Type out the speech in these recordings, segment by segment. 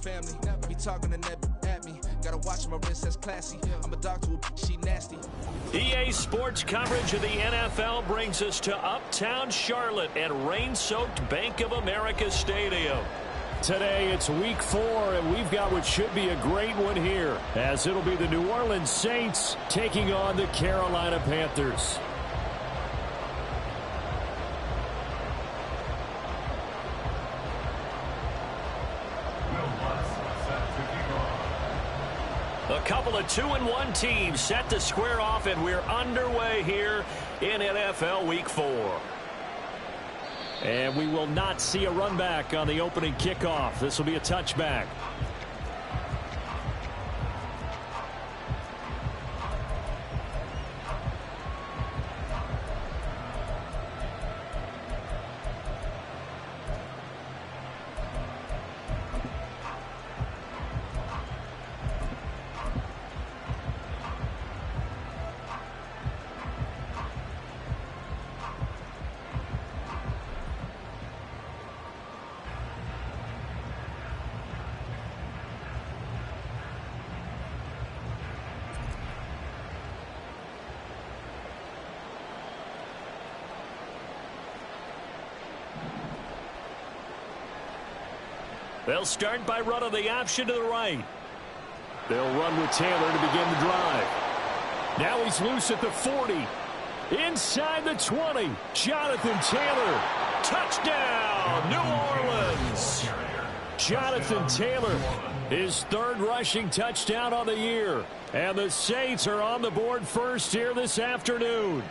family. Be talking to that at me. Gotta watch my wrist, that's classy. I'm a dog to a she nasty. EA Sports coverage of the NFL brings us to Uptown Charlotte at rain-soaked Bank of America Stadium. Today it's week 4, and we've got what should be a great one here, as it'll be the New Orleans Saints taking on the Carolina Panthers. A couple of 2-1 teams set to square off, and we're underway here in NFL Week 4. And we will not see a run back on the opening kickoff. This will be a touchback. They'll start by running the option to the right. They'll run with Taylor to begin the drive. Now he's loose at the 40. Inside the 20. Jonathan Taylor. Touchdown, New Orleans. Jonathan Taylor, his 3rd rushing touchdown on the year. And the Saints are on the board first here this afternoon.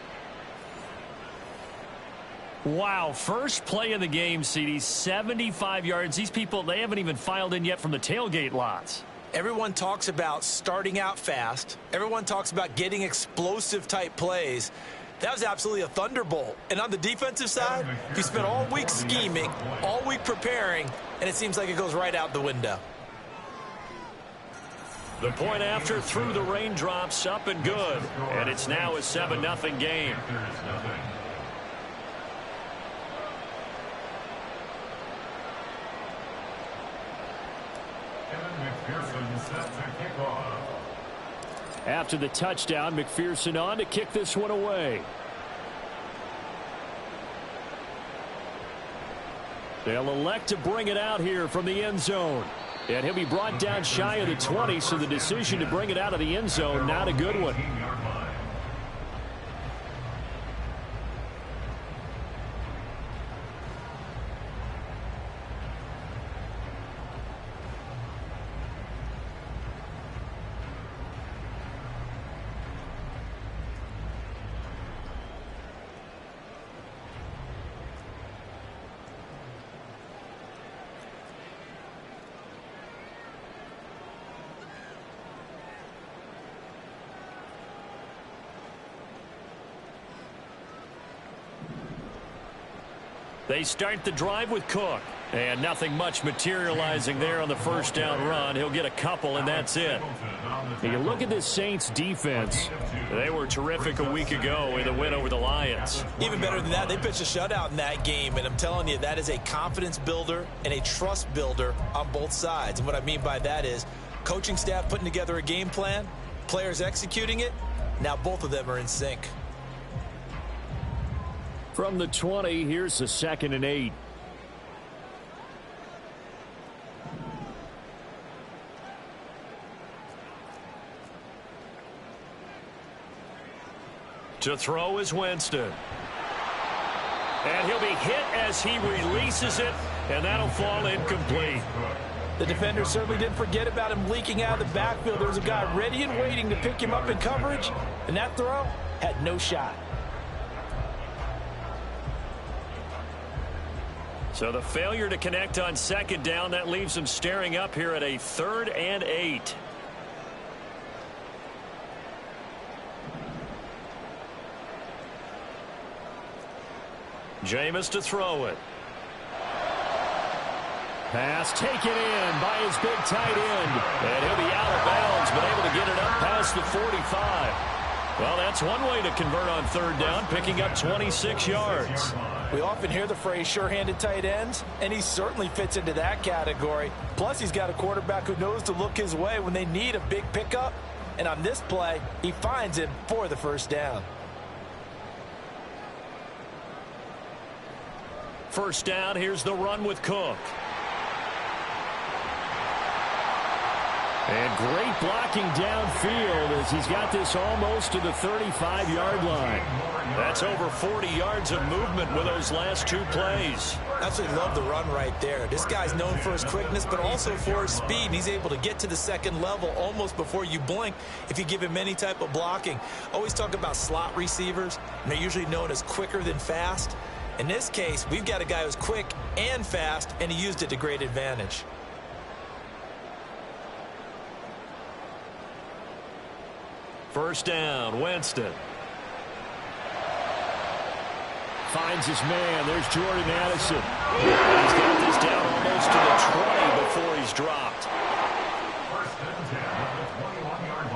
Wow, first play of the game, CD, 75 yards. These people, they haven't even filed in yet from the tailgate lots. Everyone talks about starting out fast. Everyone talks about getting explosive-type plays. That was absolutely a thunderbolt. And on the defensive side, you spent all week scheming, all week preparing, and it seems like it goes right out the window. The point after through the raindrops, up and good. And it's now a 7-0 game. After the touchdown, McPherson on to kick this one away. They'll elect to bring it out here from the end zone. And he'll be brought down shy of the 20, so the decision to bring it out of the end zone, not a good one. They start the drive with Cook. And nothing much materializing there on the first down run. He'll get a couple, and that's it. And you look at this Saints defense. They were terrific a week ago in the win over the Lions. Even better than that, they pitched a shutout in that game. And I'm telling you, that is a confidence builder and a trust builder on both sides. And what I mean by that is coaching staff putting together a game plan, players executing it. Now both of them are in sync. From the 20, here's the 2nd and 8. To throw is Winston. And he'll be hit as he releases it, and that'll fall incomplete. The defender certainly didn't forget about him leaking out of the backfield. There was a guy ready and waiting to pick him up in coverage, and that throw had no shot. So the failure to connect on 2nd down, that leaves him staring up here at a 3rd and 8. Jameis to throw it. Pass taken in by his big tight end. And he'll be out of bounds, but able to get it up past the 45. Well, that's one way to convert on third down, picking up 26 yards. We often hear the phrase sure-handed tight ends, and he certainly fits into that category. Plus, he's got a quarterback who knows to look his way when they need a big pickup. And on this play, he finds him for the first down. First down, here's the run with Cook. And great blocking downfield as he's got this almost to the 35-yard line. That's over 40 yards of movement with those last two plays. Absolutely love the run right there. This guy's known for his quickness, but also for his speed. And he's able to get to the second level almost before you blink if you give him any type of blocking. Always talk about slot receivers, and they're usually known as quicker than fast. In this case, we've got a guy who's quick and fast, and he used it to great advantage. First down, Winston. Finds his man. There's Jordan Addison. He's got this down almost to the 20 before he's dropped. First and 10 at the 21-yard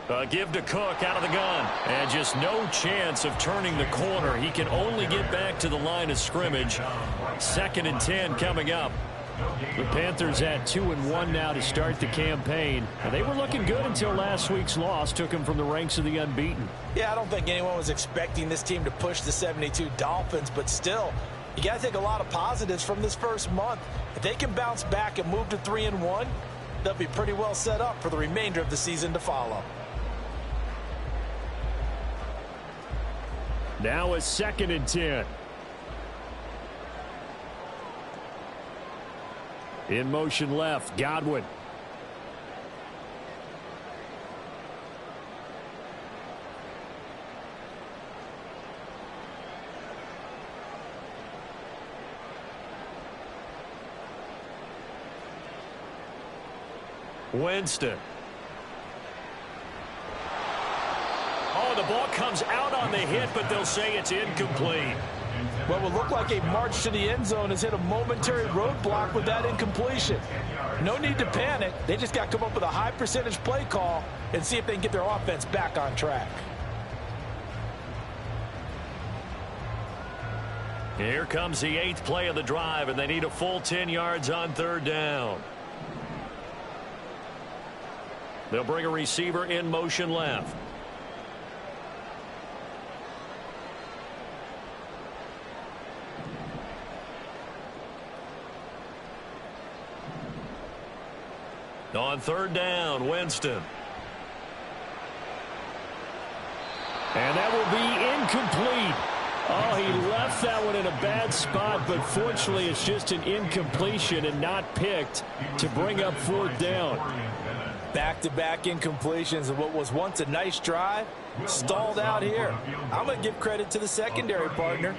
line. Give to Cook out of the gun. And just no chance of turning the corner. He can only get back to the line of scrimmage. 2nd and 10 coming up. The Panthers at 2-1 now to start the campaign. And they were looking good until last week's loss took them from the ranks of the unbeaten. Yeah, I don't think anyone was expecting this team to push the 72 Dolphins, but still, you got to take a lot of positives from this first month. If they can bounce back and move to 3-1, they'll be pretty well set up for the remainder of the season to follow. Now a 2nd and 10. In motion left, Godwin. Winston. Oh, the ball comes out on the hit, but they'll say it's incomplete. What will look like a march to the end zone has hit a momentary roadblock with that incompletion. No need to panic. They just got to come up with a high percentage play call and see if they can get their offense back on track. Here comes the 8th play of the drive, and they need a full 10 yards on third down. They'll bring a receiver in motion left. On third down, Winston. And that will be incomplete. Oh, he left that one in a bad spot, but fortunately it's just an incompletion and not picked to bring up fourth down. Back-to-back incompletions of what was once a nice drive, stalled out here. I'm going to give credit to the secondary partner.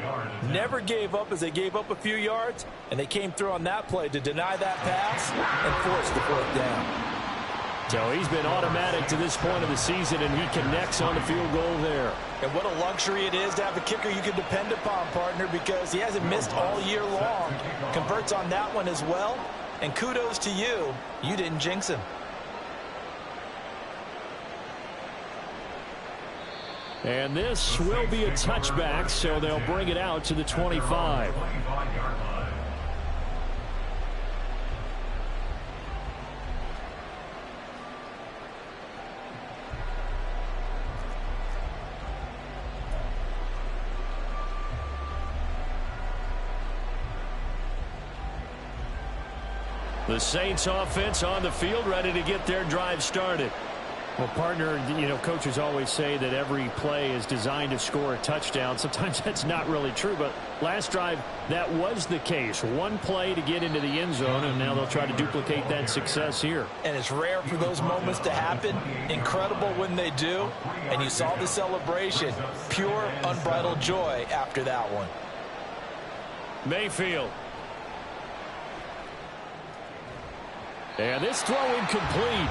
Never gave up as they gave up a few yards, and they came through on that play to deny that pass and force the fourth down. So he's been automatic to this point of the season, and he connects on the field goal there. And what a luxury it is to have a kicker you can depend upon, partner, because he hasn't missed all year long. Converts on that one as well, and kudos to you. You didn't jinx him. And this will be a touchback, so they'll bring it out to the 25. The Saints offense on the field, ready to get their drive started. Well, partner, you know, coaches always say that every play is designed to score a touchdown. Sometimes that's not really true, but last drive, that was the case. One play to get into the end zone, and now they'll try to duplicate that success here. And it's rare for those moments to happen. Incredible when they do. And you saw the celebration. Pure, unbridled joy after that one. Mayfield. And this throw incomplete.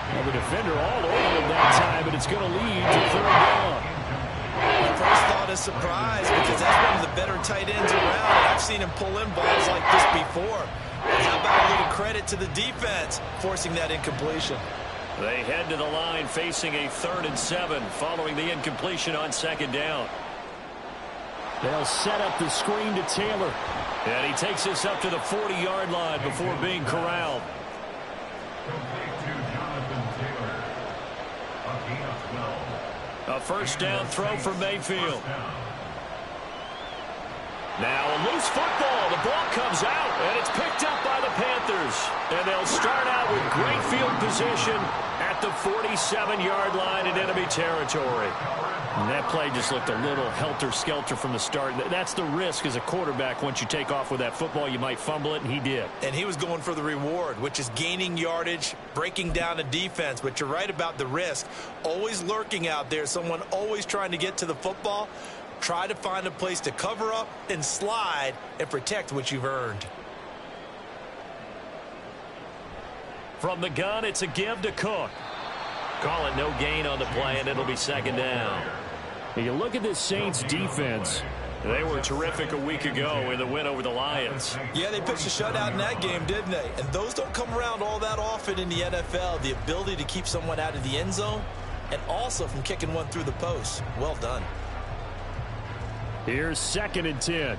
Well, the defender all over him that time, but it's going to lead to third down. My first thought is surprise because that's one of the better tight ends around. I've seen him pull in balls like this before. How about a little credit to the defense forcing that incompletion? They head to the line facing a 3rd and 7 following the incompletion on 2nd down. They'll set up the screen to Taylor. And he takes this up to the 40-yard line before being corralled. A 1st down throw for Mayfield. Now a loose football. The ball comes out, and it's picked up by the Panthers. And they'll start out with great field position at the 47-yard line in enemy territory. And that play just looked a little helter-skelter from the start. That's the risk as a quarterback. Once you take off with that football, you might fumble it, and he did. And he was going for the reward, which is gaining yardage, breaking down a defense. But you're right about the risk. Always lurking out there, someone always trying to get to the football. Try to find a place to cover up and slide and protect what you've earned. From the gun, it's a give to Cook. Call it no gain on the play, and it'll be 2nd down. You look at this Saints defense. They were terrific a week ago in the win over the Lions. Yeah, they pitched a shutout in that game, didn't they? And those don't come around all that often in the NFL. The ability to keep someone out of the end zone and also from kicking one through the post. Well done. Here's 2nd and 10.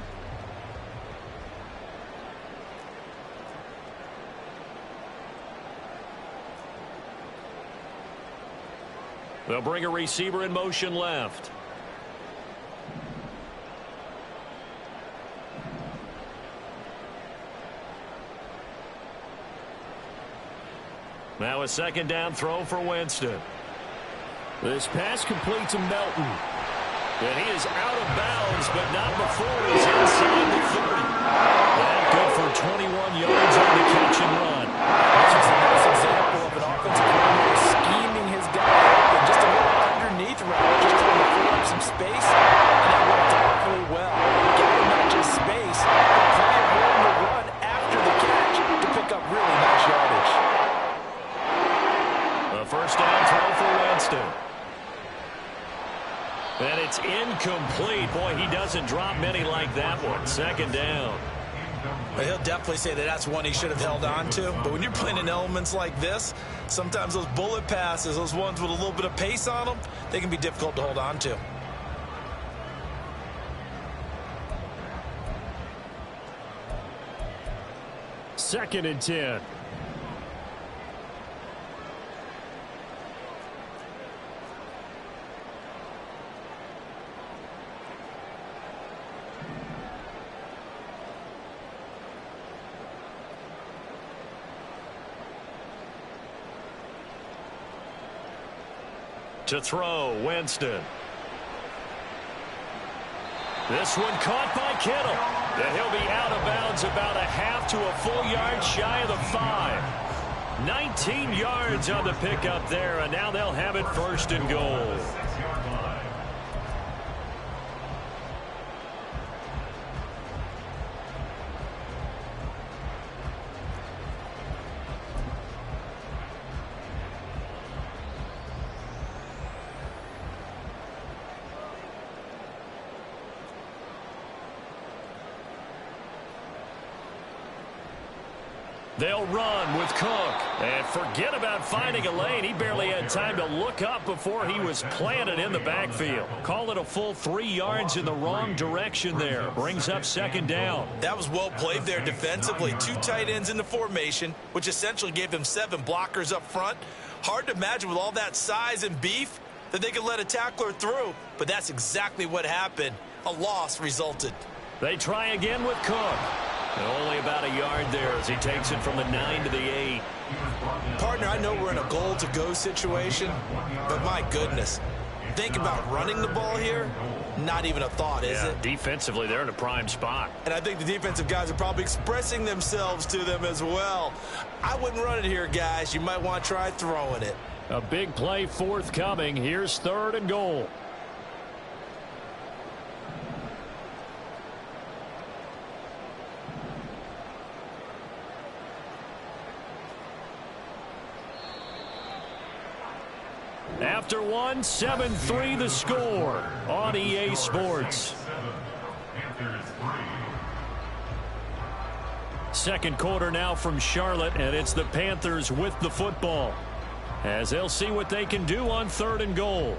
They'll bring a receiver in motion left. Now a 2nd down throw for Winston. This pass complete to Melton. And he is out of bounds, but not before he's inside the 30. And good for 21 yards on the catch and run. That's just a nice example of an offensive coordinator scheming his guy open. Just a little underneath route, just trying to free up some space. And that worked awfully well. Giving him not just space, but plenty of room to run after the catch to pick up really nice yardage. A 1st down throw for Winston. And it's incomplete. Boy, he doesn't drop many like that one. 2nd down. But he'll definitely say that that's one he should have held on to. But when you're playing in elements like this, sometimes those bullet passes, those ones with a little bit of pace on them, they can be difficult to hold on to. Second and 10. To throw, Winston. This one caught by Kittle. And he'll be out of bounds about a half to a full yard shy of the 5. 19 yards on the pickup there, and now they'll have it 1st and goal. They'll run with Cook. And forget about finding a lane. He barely had time to look up before he was planted in the backfield. Call it a full 3 yards in the wrong direction there. Brings up 2nd down. That was well played there defensively. 2 tight ends in the formation, which essentially gave them 7 blockers up front. Hard to imagine with all that size and beef that they could let a tackler through. But that's exactly what happened. A loss resulted. They try again with Cook. And only about a yard there as he takes it from the 9 to the 8. Partner, I know we're in a goal-to-go situation, but my goodness, think about running the ball here. Not even a thought, is it? Defensively, they're in a prime spot. And I think the defensive guys are probably expressing themselves to them as well. I wouldn't run it here, guys. You might want to try throwing it. A big play forthcoming. Here's 3rd and goal. After one, 7-3 the score on EA Sports. Second quarter now from Charlotte, and it's the Panthers with the football, as they'll see what they can do on 3rd and goal.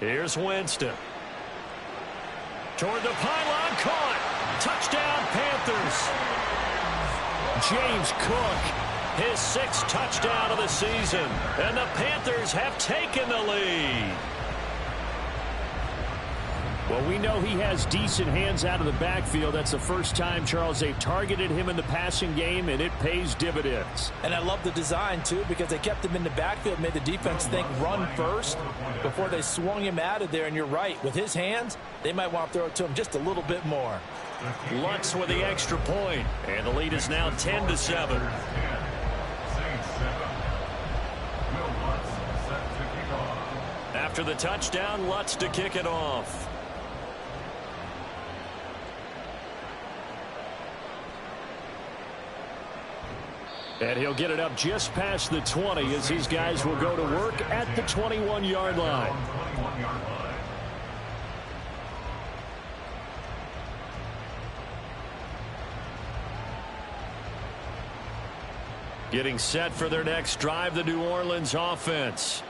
Here's Winston. Toward the pylon, caught. Touchdown, Panthers. James Cook, his 6th touchdown of the season. And the Panthers have taken the lead. Well, we know he has decent hands out of the backfield. That's the first time, Charles, they've targeted him in the passing game, and it pays dividends. And I love the design, too, because they kept him in the backfield, made the defense think run first before they swung him out of there. And you're right, with his hands, they might want to throw it to him just a little bit more. Lutz with the extra point, and the lead is now 10-7. After the touchdown, Lutz to kick it off. And he'll get it up just past the 20 as these guys will go to work at the 21-yard line. Getting set for their next drive, the New Orleans offense.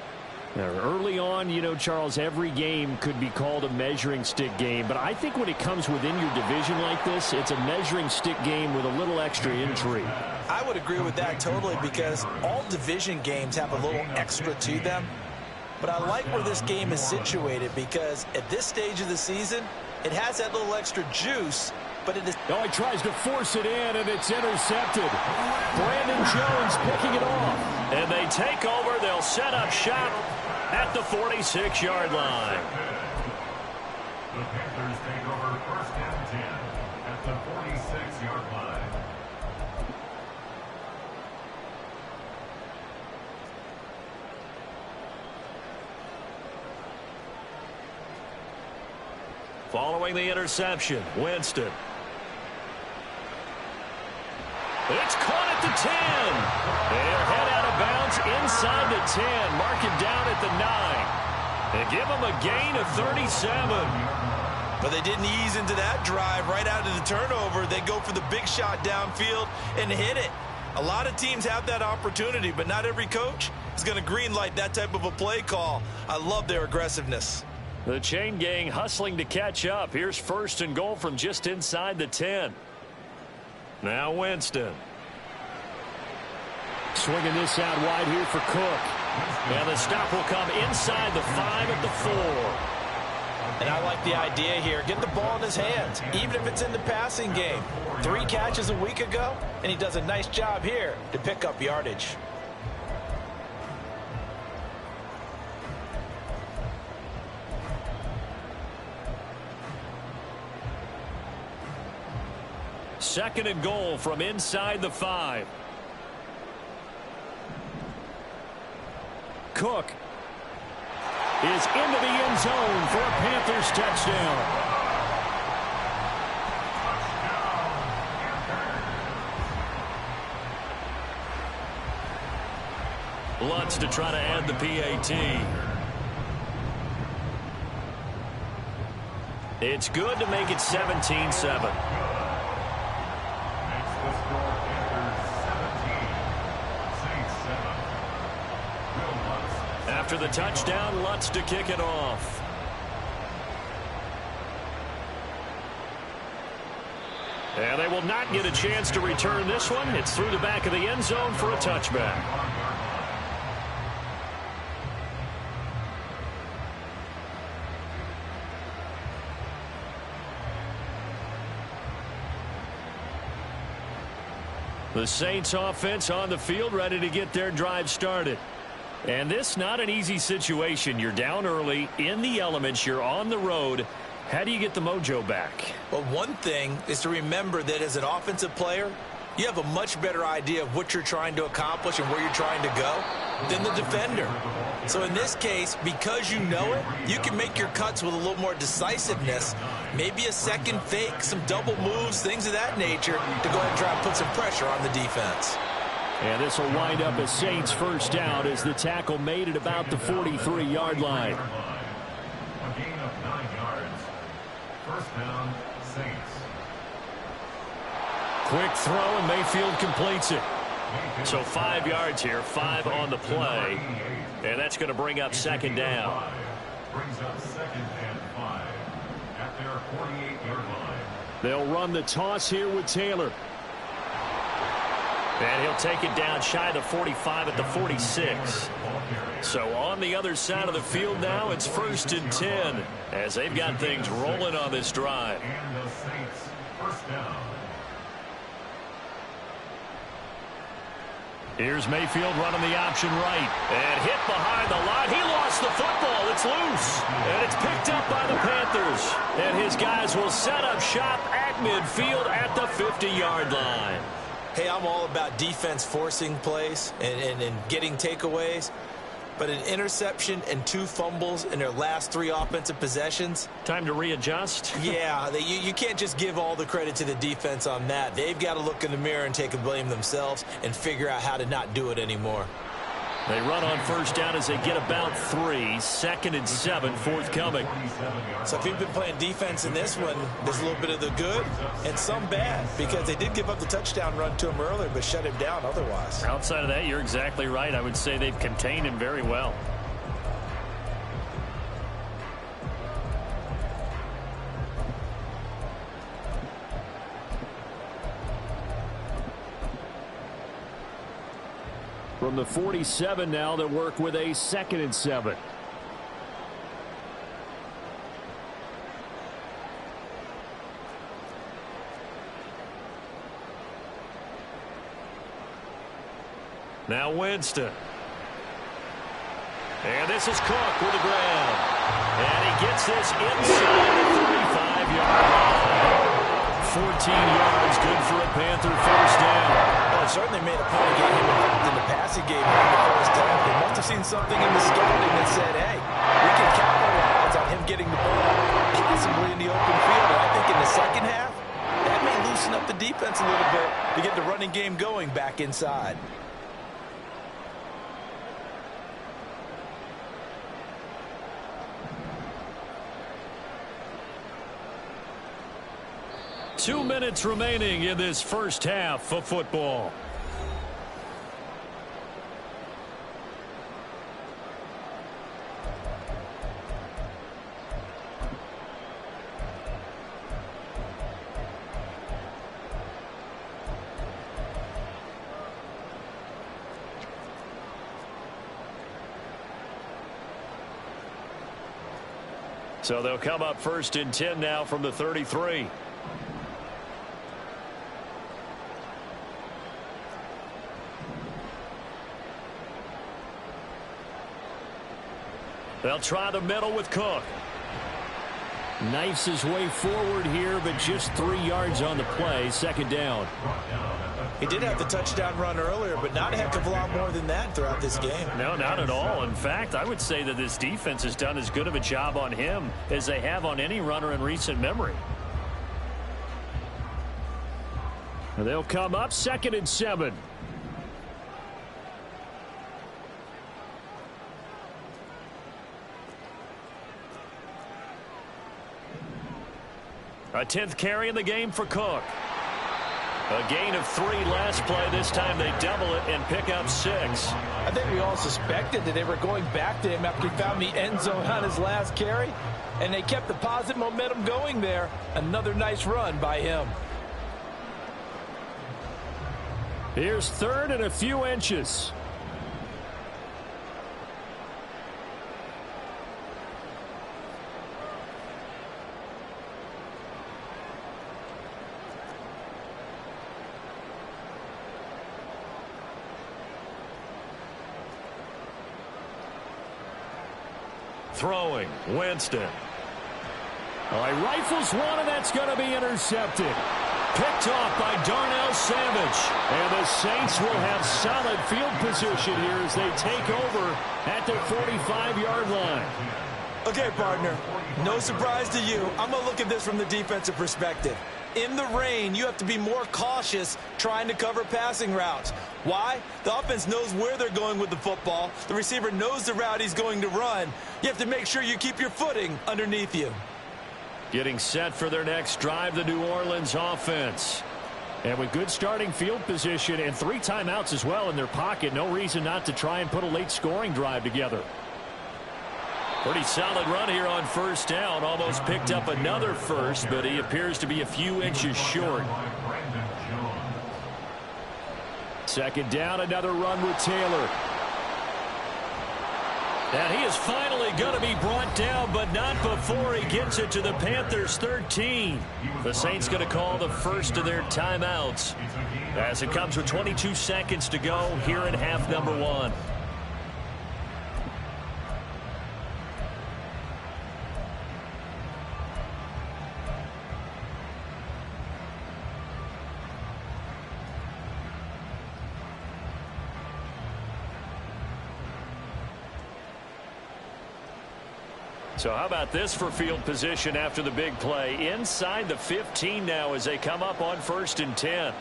Now, early on, you know, Charles, every game could be called a measuring stick game. But I think when it comes within your division like this, it's a measuring stick game with a little extra intrigue. I would agree with that totally, because all division games have a little extra to them. But I like where this game is situated, because at this stage of the season, it has that little extra juice. But it is. Oh, he tries to force it in, and it's intercepted. Brandon Jones picking it off. And they take over. They'll set up shop at the 46-yard line. The Panthers take over 1st and 10 at the 46-yard line. Following the interception, Winston. It's caught at the 10. They'll head out of bounds inside the 10. Mark it down at the 9. And give them a gain of 37. But they didn't ease into that drive right out of the turnover. They go for the big shot downfield and hit it. A lot of teams have that opportunity, but not every coach is going to green light that type of a play call. I love their aggressiveness. The chain gang hustling to catch up. Here's 1st and goal from just inside the 10. Now Winston. Swinging this out wide here for Cook. And the stop will come inside the 5 at the 4. And I like the idea here. Get the ball in his hands, even if it's in the passing game. 3 catches a week ago, and he does a nice job here to pick up yardage. Second and goal from inside the 5. Cook is into the end zone for a Panthers touchdown. Lutz to try to add the PAT. It's good to make it 17-7. After the touchdown, Lutz to kick it off. And they will not get a chance to return this one. It's through the back of the end zone for a touchback. The Saints offense on the field, ready to get their drive started. And this not an easy situation. You're down early in the elements. You're on the road. How do you get the mojo back? Well, one thing is to remember that as an offensive player, you have a much better idea of what you're trying to accomplish and where you're trying to go than the defender. So in this case, because you know it, you can make your cuts with a little more decisiveness, maybe a second fake, some double moves, things of that nature, to go ahead and try and put some pressure on the defense. And this will wind up a Saints first down as the tackle made at about the 43-yard line. A gain of 9 yards. First down, Saints. Quick throw, and Mayfield completes it. So 5 yards here, 5 on the play. And that's going to bring up second down. Brings up second and 5 at their 48-yard line. They'll run the toss here with Taylor. And he'll take it down shy of the 45 at the 46. So on the other side of the field now, it's 1st and 10 as they've got things rolling on this drive. And the Saints first down. Here's Mayfield running the option right. And hit behind the line. He lost the football. It's loose. And it's picked up by the Panthers. And his guys will set up shop at midfield at the 50-yard line. Hey, I'm all about defense forcing plays and getting takeaways. But an interception and 2 fumbles in their last 3 offensive possessions. Time to readjust? Yeah, you can't just give all the credit to the defense on that. They've got to look in the mirror and take a blame themselves and figure out how to not do it anymore. They run on first down as they get about 3. 2nd and 7 forthcoming. So if you've been playing defense in this one, there's a little bit of the good and some bad, because they did give up the touchdown run to him earlier but shut him down otherwise. Outside of that, you're exactly right. I would say they've contained him very well. From the 47 now, they work with a 2nd and 7. Now Winston. And this is Cook with the grab. And he gets this inside the 35-yard line. 14 yards, good for a Panther first down. Well, it certainly made a point of getting him involved in the passing game in the first half. They must have seen something in the scouting that said, hey, we can capitalize on him getting the ball possibly in the open field. And I think in the second half, that may loosen up the defense a little bit to get the running game going back inside. Two minutes remaining in this first half of football. So they'll come up 1st and 10 now from the 33. They'll try the middle with Cook. Knifes his way forward here, but just 3 yards on the play. 2nd down. He did have the touchdown run earlier, but not a heck of a lot more than that throughout this game. No, not at all. In fact, I would say that this defense has done as good of a job on him as they have on any runner in recent memory. And they'll come up 2nd and 7. A 10th carry in the game for Cook. A gain of 3 last play. This time they double it and pick up 6. I think we all suspected that they were going back to him after he found the end zone on his last carry, and they kept the positive momentum going there. Another nice run by him. Here's 3rd and a few inches. Throwing, Winston. Oh, he rifles one, and that's going to be intercepted. Picked off by Darnell Savage. And the Saints will have solid field position here as they take over at the 45-yard line. Okay, partner, no surprise to you. I'm going to look at this from the defensive perspective. In the rain, you have to be more cautious trying to cover passing routes. Why? The offense knows where they're going with the football. The receiver knows the route he's going to run. You have to make sure you keep your footing underneath you. Getting set for their next drive, the New Orleans offense. And with good starting field position and 3 timeouts as well in their pocket, no reason not to try and put a late scoring drive together. Pretty solid run here on first down. Almost picked up another first, but he appears to be a few inches short. Second down, another run with Taylor. And he is finally going to be brought down, but not before he gets it to the Panthers 13. The Saints going to call the first of their timeouts as it comes with 22 seconds to go here in half number 1. So how about this for field position after the big play? Inside the 15 now as they come up on 1st and 10.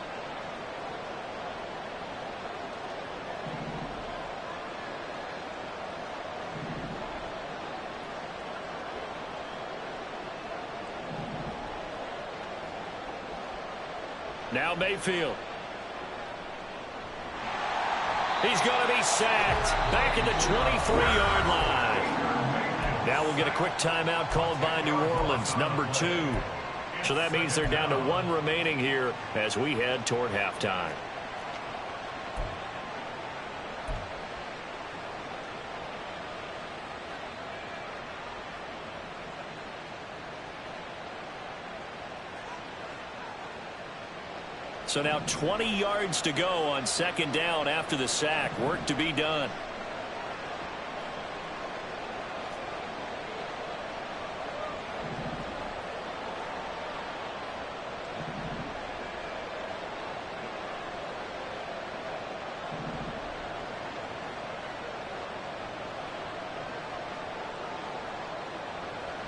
Now Mayfield. He's going to be sacked back at the 23-yard line. Now we'll get a quick timeout called by New Orleans, number 2. So that means they're down to 1 remaining here as we head toward halftime. So now 20 yards to go on 2nd down after the sack. Work to be done.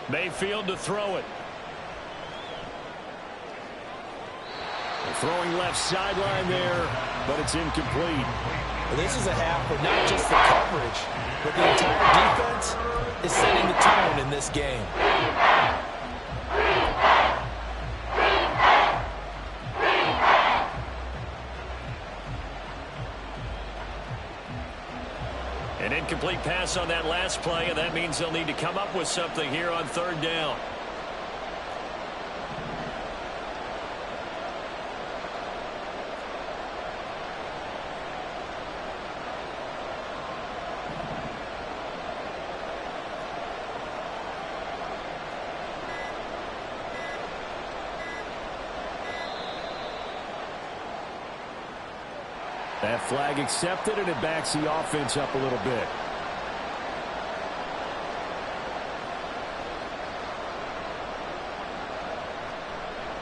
Mayfield to throw it. Throwing left sideline there, but it's incomplete. Well, this is a half where not just the coverage, but the entire defense is setting the tone in this game. An incomplete pass on that last play, and that means they'll need to come up with something here on 3rd down. That flag accepted, and it backs the offense up a little bit.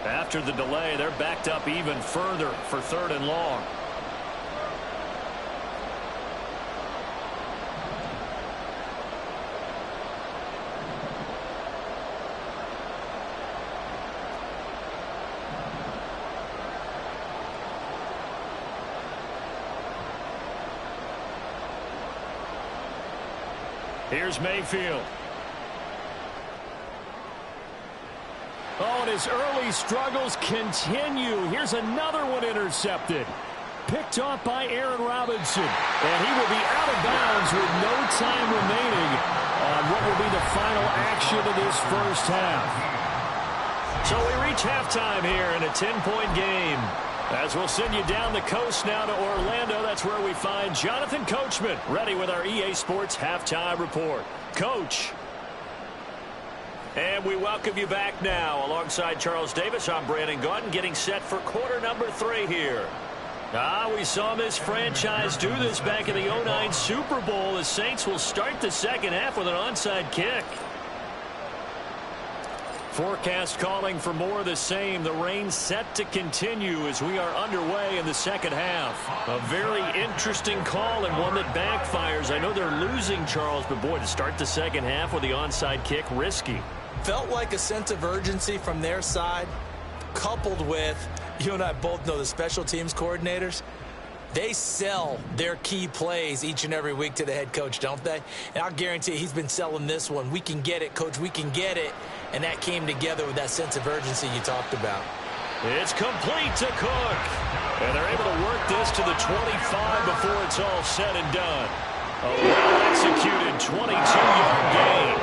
After the delay, they're backed up even further for 3rd and long. Here's Mayfield. Oh, and his early struggles continue. Here's another one intercepted. Picked off by Aaron Robinson. And he will be out of bounds with no time remaining on what will be the final action of this first half. So we reach halftime here in a 10-point game. As we'll send you down the coast now to Orlando, that's where we find Jonathan Coachman ready with our EA Sports Halftime Report. Coach. And we welcome you back now. Alongside Charles Davis, I'm Brandon Gaudin, getting set for quarter number 3 here. We saw this franchise do this back in the 2009 Super Bowl. The Saints will start the second half with an onside kick. Forecast calling for more of the same. The rain set to continue as we are underway in the second half. A very interesting call and one that backfires. I know they're losing, Charles, but boy, to start the second half with the onside kick, risky. Felt like a sense of urgency from their side, coupled with, you and I both know the special teams coordinators. They sell their key plays each and every week to the head coach, don't they? And I'll guarantee you he's been selling this one. We can get it, coach, we can get it. And that came together with that sense of urgency you talked about. It's complete to Cook. And they're able to work this to the 25 before it's all said and done. A well-executed 22-yard gain.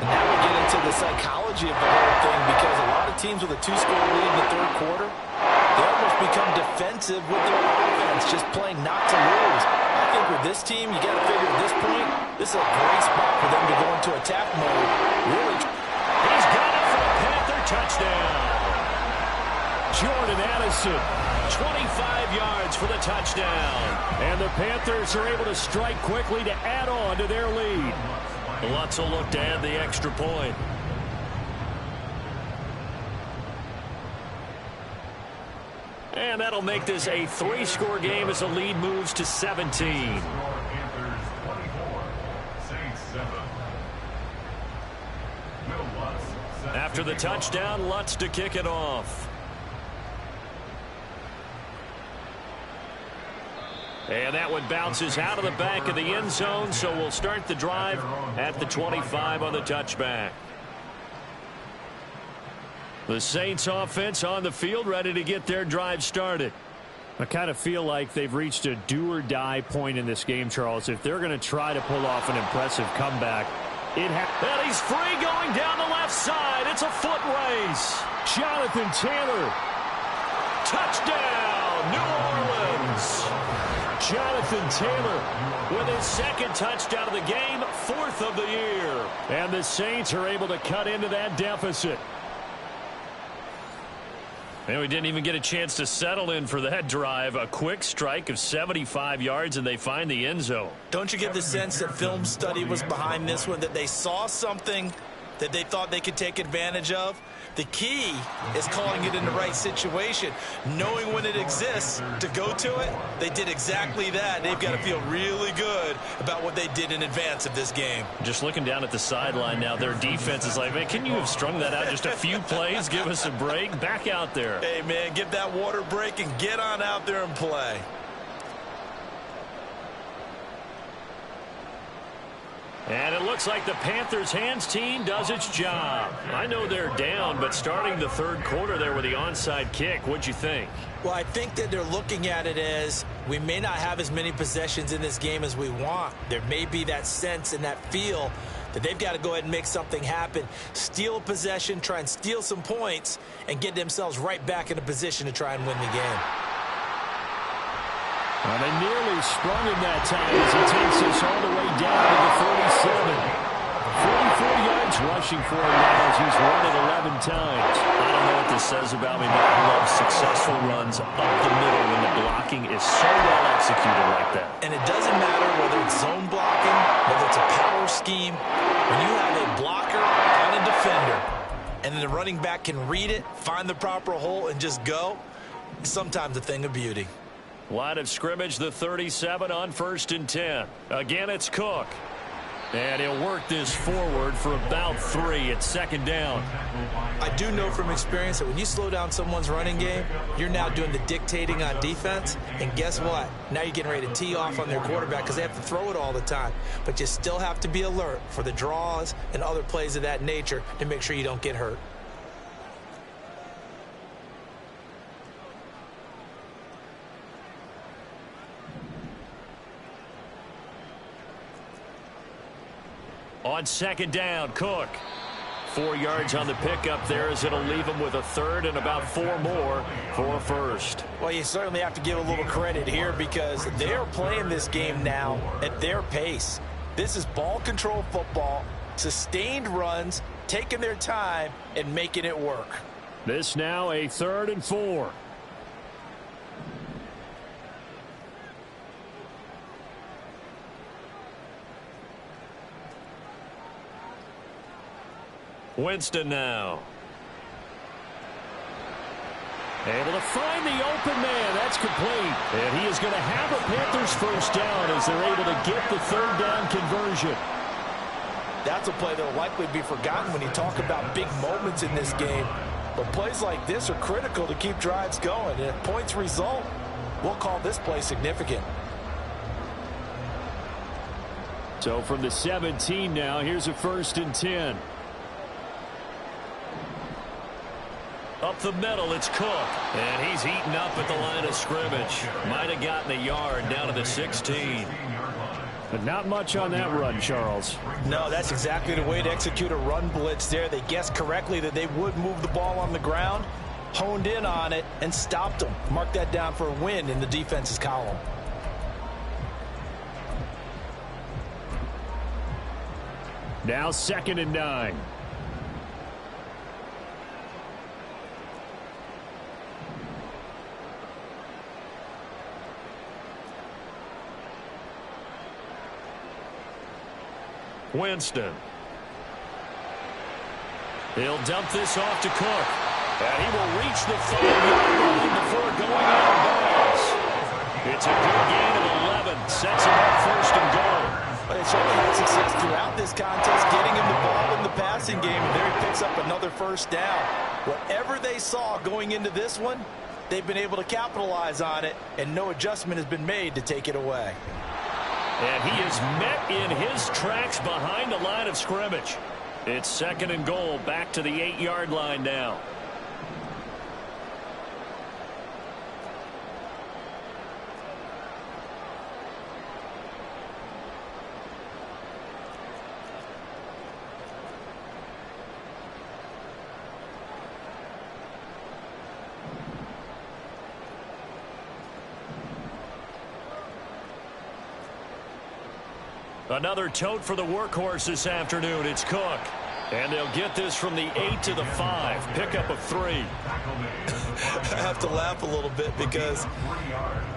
And now we get into the psychology of the whole thing, because a lot of teams with a 2-score lead in the third quarter, they almost become defensive with their offense, just playing not to lose. I think with this team, you got to figure at this point, this is a great spot for them to go into attack mode. Really. He's got it for a Panther touchdown. Jordan Addison, 25 yards for the touchdown. And the Panthers are able to strike quickly to add on to their lead. Lots of look to add the extra point. And that'll make this a 3-score game as the lead moves to 17. After the touchdown, Lutz to kick it off. And that one bounces out of the back of the end zone, so we'll start the drive at the 25 on the touchback. The Saints offense on the field, ready to get their drive started. I kind of feel like they've reached a do-or-die point in this game, Charles. If they're going to try to pull off an impressive comeback, and he's free going down the left side. It's a foot race. Jonathan Taylor. Touchdown, New Orleans. Jonathan Taylor with his second touchdown of the game, 4th of the year. And the Saints are able to cut into that deficit. And we didn't even get a chance to settle in for that drive. A quick strike of 75 yards, and they find the end zone. Don't you get the sense that film study was behind this one, that they saw something that they thought they could take advantage of? The key is calling it in the right situation, knowing when it exists to go to it. They did exactly that. They've got to feel really good about what they did in advance of this game. Just looking down at the sideline now, their defense is like, man, can you have strung that out just a few plays? Give us a break. Back out there. Hey, man, give that water break and get on out there and play. And it looks like the Panthers' hands team does its job. I know they're down, but starting the third quarter there with the onside kick, what'd you think? Well, I think that they're looking at it as we may not have as many possessions in this game as we want. There may be that sense and that feel that they've got to go ahead and make something happen, steal a possession, try and steal some points, and get themselves right back in a position to try and win the game. Well, they nearly sprung him that time as he takes us all the way down to the 47. 44 yards rushing for him now as he's run it 11 times. I don't know what this says about me, but I love successful runs up the middle when the blocking is so well executed like that. And it doesn't matter whether it's zone blocking, whether it's a power scheme. When you have a blocker and a defender, and then the running back can read it, find the proper hole, and just go, it's sometimes a thing of beauty. Line of scrimmage, the 37 on 1st and 10. Again, it's Cook. And he'll work this forward for about 3 at 2nd down. I do know from experience that when you slow down someone's running game, you're now doing the dictating on defense. And guess what? Now you're getting ready to tee off on their quarterback because they have to throw it all the time. But you still have to be alert for the draws and other plays of that nature to make sure you don't get hurt. On 2nd down, Cook. 4 yards on the pickup there as it'll leave him with a 3rd and about 4 more for a 1st. Well, you certainly have to give a little credit here because they're playing this game now at their pace. This is ball control football, sustained runs, taking their time and making it work. This now a 3rd and 4. Winston now. Able to find the open man. That's complete. And he is going to have a Panthers first down as they're able to get the third down conversion. That's a play that will likely be forgotten when you talk about big moments in this game. But plays like this are critical to keep drives going. And if points result, we'll call this play significant. So from the 17 now, here's a 1st and 10. Up the middle, it's Cook. And he's eaten up at the line of scrimmage. Might have gotten a yard down to the 16. But not much on that run, Charles. No, that's exactly the way to execute a run blitz there. They guessed correctly that they would move the ball on the ground, honed in on it, and stopped them. Mark that down for a win in the defense's column. Now 2nd and 9. Winston. He'll dump this off to Cook. And he will reach the 5-yard line before going out of bounds. It's a good gain of 11. Sets him up 1st and goal. But they certainly had success throughout this contest, getting him the ball in the passing game. And there he picks up another 1st down. Whatever they saw going into this one, they've been able to capitalize on it, and no adjustment has been made to take it away. And he is met in his tracks behind the line of scrimmage. It's 2nd and goal, back to the 8-yard line now. Another tote for the workhorse this afternoon. It's Cook. And they'll get this from the 8 to the 5. Pickup of 3. I have to laugh a little bit because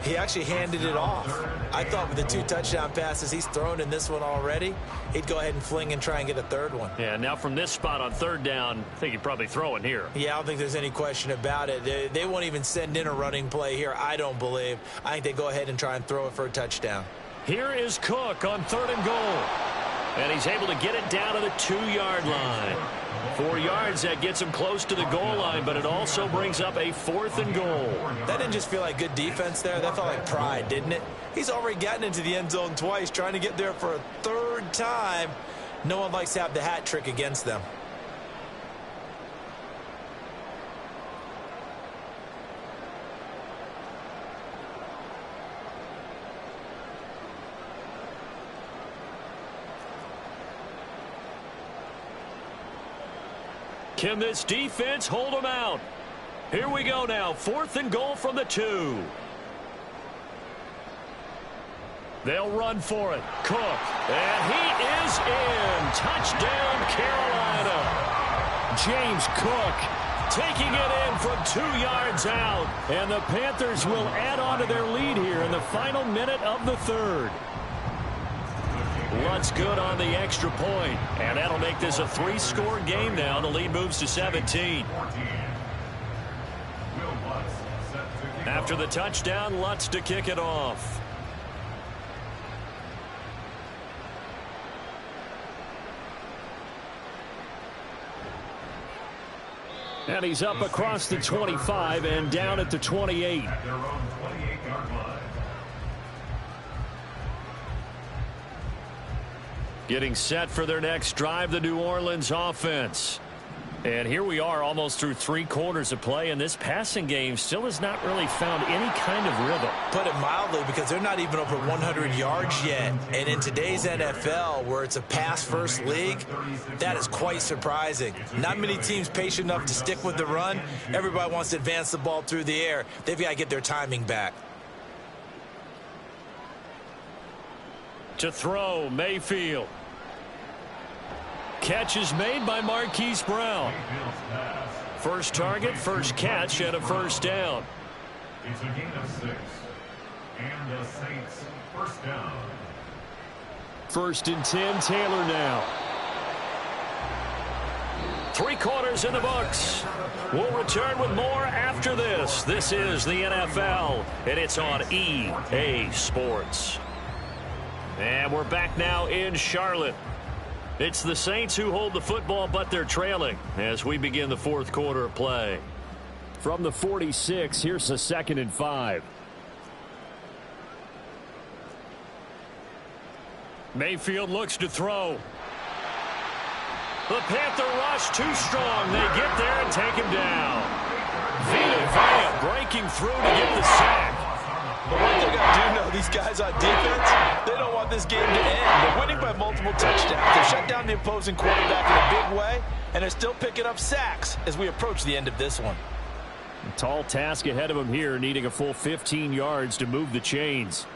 he actually handed it off. I thought with the 2 touchdown passes he's thrown in this one already, he'd go ahead and fling and try and get a 3rd one. Yeah, now from this spot on 3rd down, I think he'd probably throw it here. Yeah, I don't think there's any question about it. They won't even send in a running play here, I don't believe. I think they go ahead and try and throw it for a touchdown. Here is Cook on 3rd and goal. And he's able to get it down to the 2-yard line. 4 yards, that gets him close to the goal line, but it also brings up a 4th and goal. That didn't just feel like good defense there. That felt like pride, didn't it? He's already gotten into the end zone twice, trying to get there for a 3rd time. No one likes to have the hat trick against them. Can this defense hold them out? Here we go now. 4th and goal from the 2. They'll run for it. Cook. And he is in. Touchdown, Carolina. James Cook taking it in from 2 yards out. And the Panthers will add on to their lead here in the final minute of the 3rd. Lutz good on the extra point. And that'll make this a 3-score game now. The lead moves to 17. After the touchdown, Lutz to kick it off. And he's up across the 25 and down at the 28. At their own 28-yard line. Getting set for their next drive, the New Orleans offense. And here we are almost through 3 quarters of play, and this passing game still has not really found any kind of rhythm. Put it mildly, because they're not even over 100 yards yet. And in today's NFL, where it's a pass-first league, that is quite surprising. Not many teams patient enough to stick with the run. Everybody wants to advance the ball through the air. They've got to get their timing back. To throw, Mayfield. Catch is made by Marquise Brown. First target, first catch, and a 1st down. It's a gain of 6. And the Saints, 1st down. 1st and 10, Taylor now. 3 quarters in the books. We'll return with more after this. This is the NFL, and it's on EA Sports. And we're back now in Charlotte. It's the Saints who hold the football, but they're trailing as we begin the 4th quarter of play. From the 46, here's the 2nd and 5. Mayfield looks to throw. The Panther rush too strong. They get there and take him down. Vita breaking through to get the sack. But what they got to do now, these guys on defense, they don't want this game to end. They're winning by multiple touchdowns. They shut down the opposing quarterback in a big way, and they're still picking up sacks as we approach the end of this one. A tall task ahead of them here, needing a full 15 yards to move the chains.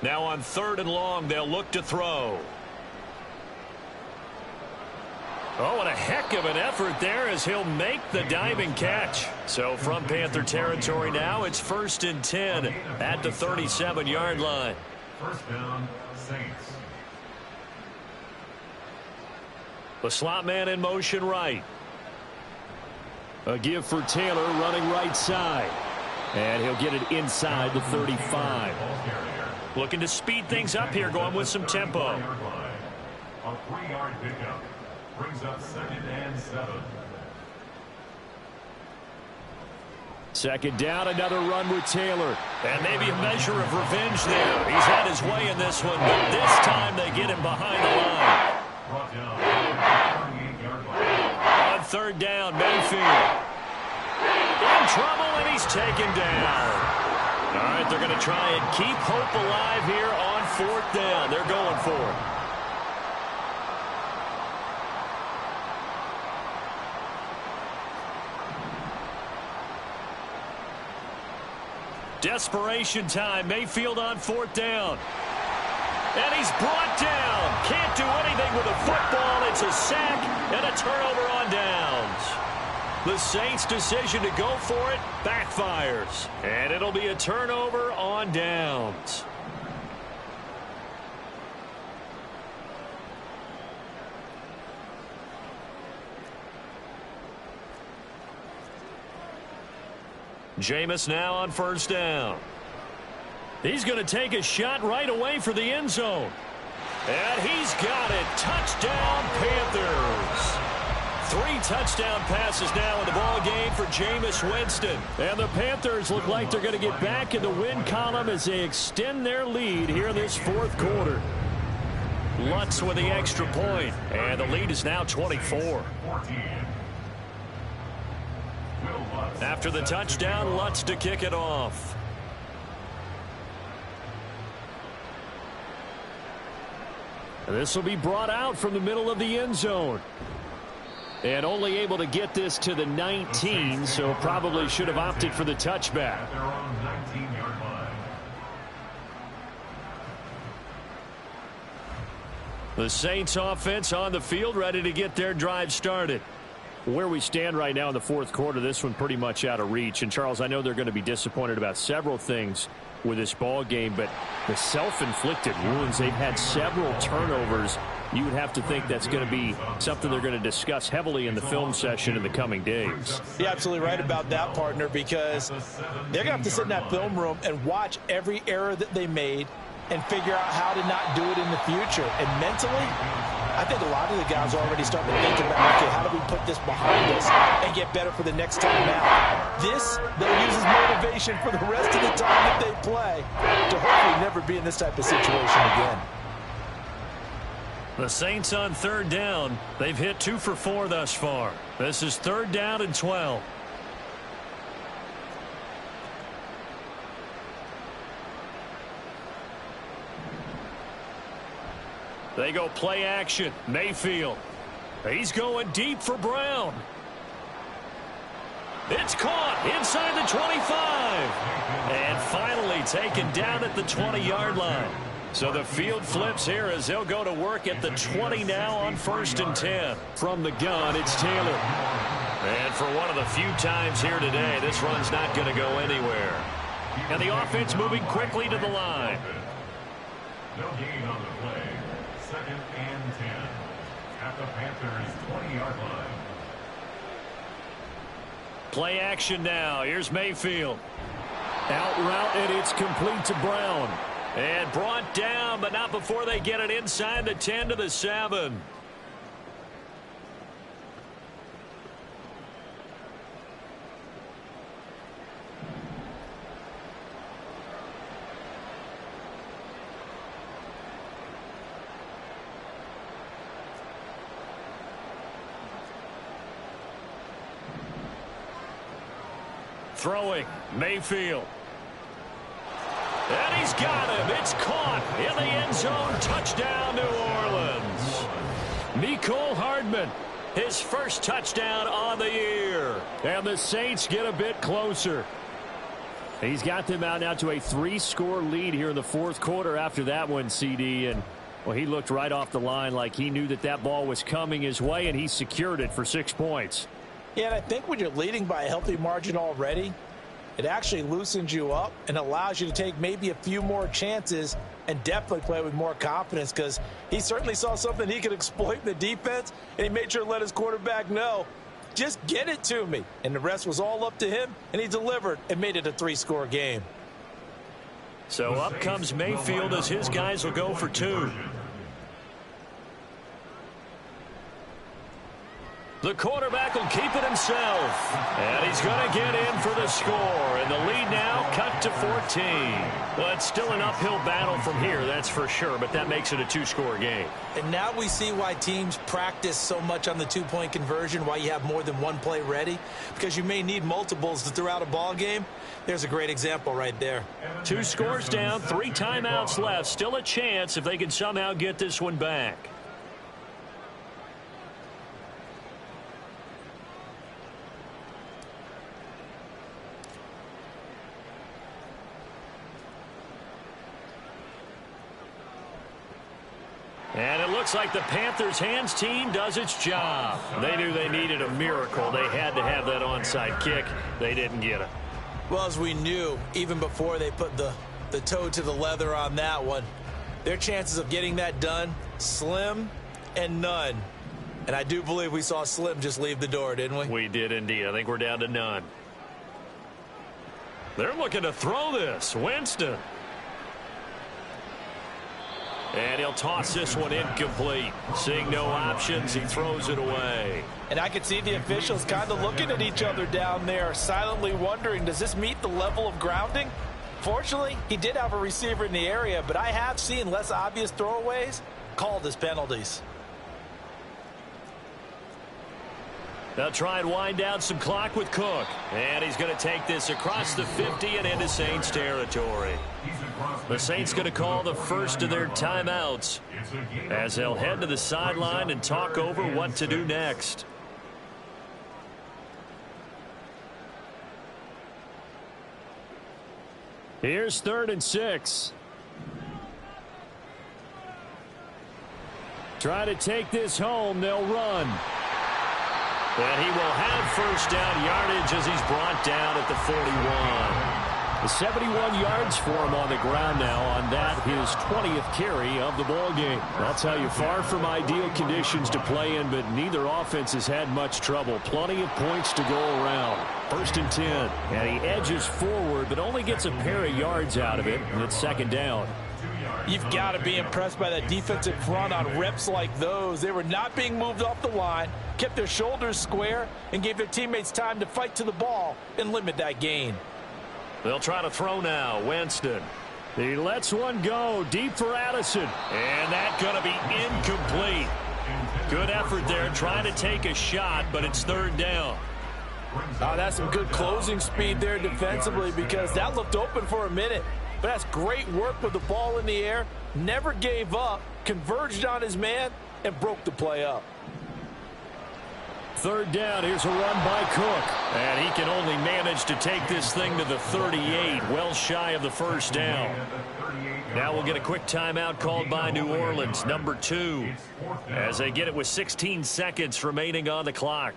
Now on 3rd and long, they'll look to throw. Oh, and a heck of an effort there as he'll make the diving catch. So from Panther territory now, it's 1st and 10 at the 37-yard line. First down, Saints. The slot man in motion right. A give for Taylor running right side. And he'll get it inside the 35. Looking to speed things up here, going with some tempo. A 3-yard pickup brings up 2nd and 7. 2nd down, another run with Taylor. And maybe a measure of revenge there. He's had his way in this one, but this time they get him behind the line. Brought down at the 38-yard line. On 3rd down, Mayfield. In trouble, and he's taken down. All right, they're going to try and keep hope alive here on 4th down. They're going for it. Desperation time. Mayfield on 4th down. And he's brought down. Can't do anything with a football. It's a sack and a turnover on downs. The Saints' decision to go for it backfires. And it'll be a turnover on downs. Jameis now on 1st down. He's going to take a shot right away for the end zone. And he's got it. Touchdown, Panthers. 3 touchdown passes now in the ball game for Jameis Winston. And the Panthers look like they're going to get back in the win column as they extend their lead here in this 4th quarter. Lutz with the extra point. And the lead is now 24. After the touchdown, Lutz to kick it off. And this will be brought out from the middle of the end zone. And only able to get this to the 19, so probably should have opted for the touchback. The Saints offense on the field, ready to get their drive started. Where we stand right now in the 4th quarter, this one pretty much out of reach. And, Charles, I know they're going to be disappointed about several things with this ball game, but the self-inflicted wounds, they've had several turnovers. You would have to think that's going to be something they're going to discuss heavily in the film session in the coming days. You're absolutely right about that, partner, because they're going to have to sit in that film room and watch every error that they made and figure out how to not do it in the future. And mentally, I think a lot of the guys are already starting to think about, okay, how do we put this behind us and get better for the next time out? This, they'll use as motivation for the rest of the time that they play to hopefully never be in this type of situation again. The Saints on 3rd down. They've hit 2 for 4 thus far. This is 3rd down and 12. They go play action. Mayfield. He's going deep for Brown. It's caught inside the 25. And finally taken down at the 20-yard line. So the field flips here as they'll go to work at the 20 now on 1st and 10. From the gun, it's Taylor. And for one of the few times here today, this run's not going to go anywhere. And the offense moving quickly to the line. No gain on the play. 2nd and 10. At the Panthers' 20-yard line. Play action now. Here's Mayfield. Out route, and it's complete to Brown. And brought down, but not before they get it inside the 10 to the 7. Throwing, Mayfield. And he's got him. It's caught in the end zone. Touchdown, New Orleans. Mecole Hardman, his first touchdown on the year. And the Saints get a bit closer. He's got them out now to a 3-score lead here in the fourth quarter after that one, CD. And, well, he looked right off the line like he knew that that ball was coming his way, and he secured it for 6 points. Yeah, and I think when you're leading by a healthy margin already, it actually loosens you up and allows you to take maybe a few more chances and definitely play with more confidence, because he certainly saw something he could exploit in the defense, and he made sure to let his quarterback know, just get it to me. And the rest was all up to him, and he delivered and made it a 3-score game. So up comes Mayfield as his guys will go for 2. The quarterback will keep it himself. And he's going to get in for the score. And the lead now cut to 14. Well, it's still an uphill battle from here, that's for sure. But that makes it a 2-score game. And now we see why teams practice so much on the 2-point conversion, why you have more than one play ready. Because you may need multiples to throw out a ball game. There's a great example right there. 2 scores down, 3 timeouts left. Still a chance if they can somehow get this one back. And it looks like the Panthers hands team does its job. They knew they needed a miracle. They had to have that onside kick. They didn't get it. Well, as we knew, even before they put the toe to the leather on that one, their chances of getting that done, slim and none. And I do believe we saw Slim just leave the door, didn't we? We did indeed. I think we're down to none. They're looking to throw this. Winston. And he'll toss this one incomplete. Seeing no options, he throws it away. And I could see the officials kind of looking at each other down there, silently wondering, does this meet the level of grounding? Fortunately, he did have a receiver in the area, but I have seen less obvious throwaways called as penalties. They'll try and wind down some clock with Cook. And he's going to take this across the 50 and into Saints territory. The Saints going to call the first of their timeouts as they'll head to the sideline and talk over what to do next. Here's 3rd and 6. Try to take this home. They'll run. And he will have first down yardage as he's brought down at the 41. 71 yards for him on the ground now on that, his 20th carry of the ball game. I'll tell you, far from ideal conditions to play in, but neither offense has had much trouble. Plenty of points to go around. 1st and 10. And he edges forward, but only gets a pair of yards out of it, and it's 2nd down. You've got to be impressed by that defensive front on reps like those. They were not being moved off the line, kept their shoulders square, and gave their teammates time to fight to the ball and limit that gain. They'll try to throw now. Winston. He lets one go deep for Addison. And that's going to be incomplete. Good effort there trying to take a shot, but it's 3rd down. Oh, that's some good closing speed there defensively, because that looked open for a minute. But that's great work with the ball in the air. Never gave up, converged on his man, and broke the play up. 3rd down. Here's a run by Cook. And he can only manage to take this thing to the 38, well shy of the first down. Now we'll get a quick timeout called by New Orleans, number 2, as they get it with 16 seconds remaining on the clock.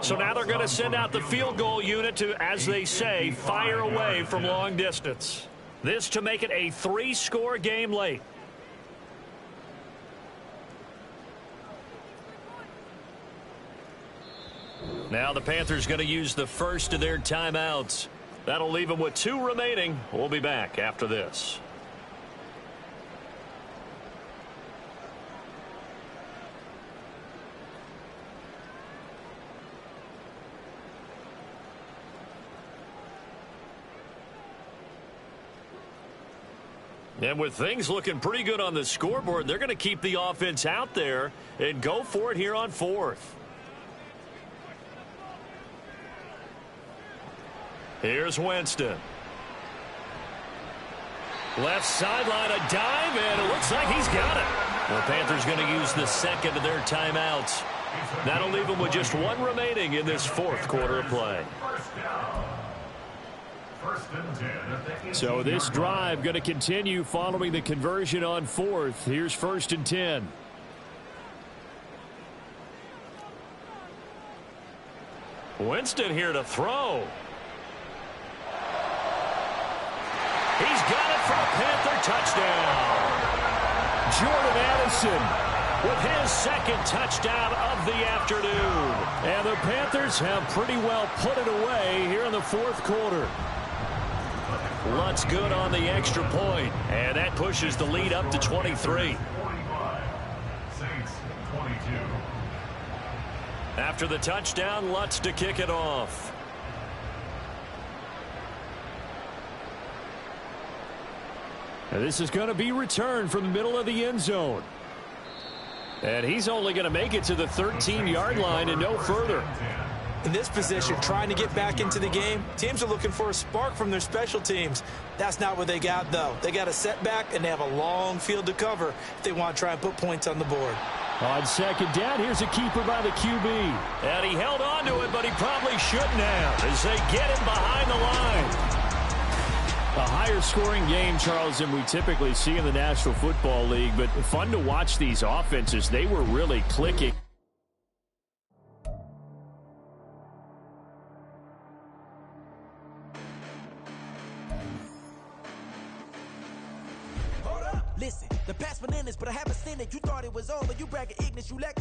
So now they're going to send out the field goal unit to, as they say, fire away from long distance. This to make it a 3-score game late. Now the Panthers going to use the first of their timeouts. That'll leave them with 2 remaining. We'll be back after this. And with things looking pretty good on the scoreboard, they're going to keep the offense out there and go for it here on 4th. Here's Winston. Left sideline, a dive, and it looks like he's got it. The Panthers going to use the second of their timeouts. That'll leave them with just 1 remaining in this 4th quarter of play. So this drive going to continue following the conversion on 4th. Here's 1st and 10. Winston here to throw. He's got it for a Panther touchdown. Jordan Addison with his 2nd touchdown of the afternoon. And the Panthers have pretty well put it away here in the 4th quarter. Lutz good on the extra point, and that pushes the lead up to 23. After the touchdown, Lutz to kick it off. And this is going to be returned from the middle of the end zone. And he's only going to make it to the 13-yard line and no further. In this position, trying to get back into the game, teams are looking for a spark from their special teams. That's not what they got, though. They got a setback, and they have a long field to cover if they want to try and put points on the board. On 2nd down, here's a keeper by the QB. And he held on to it, but he probably shouldn't have as they get him behind the line. A higher scoring game, Charles, than we typically see in the National Football League, but fun to watch these offenses. They were really clicking. Listen, the past bananas, but I haven't seen it. You thought it was over. You bragging ignorance, you lack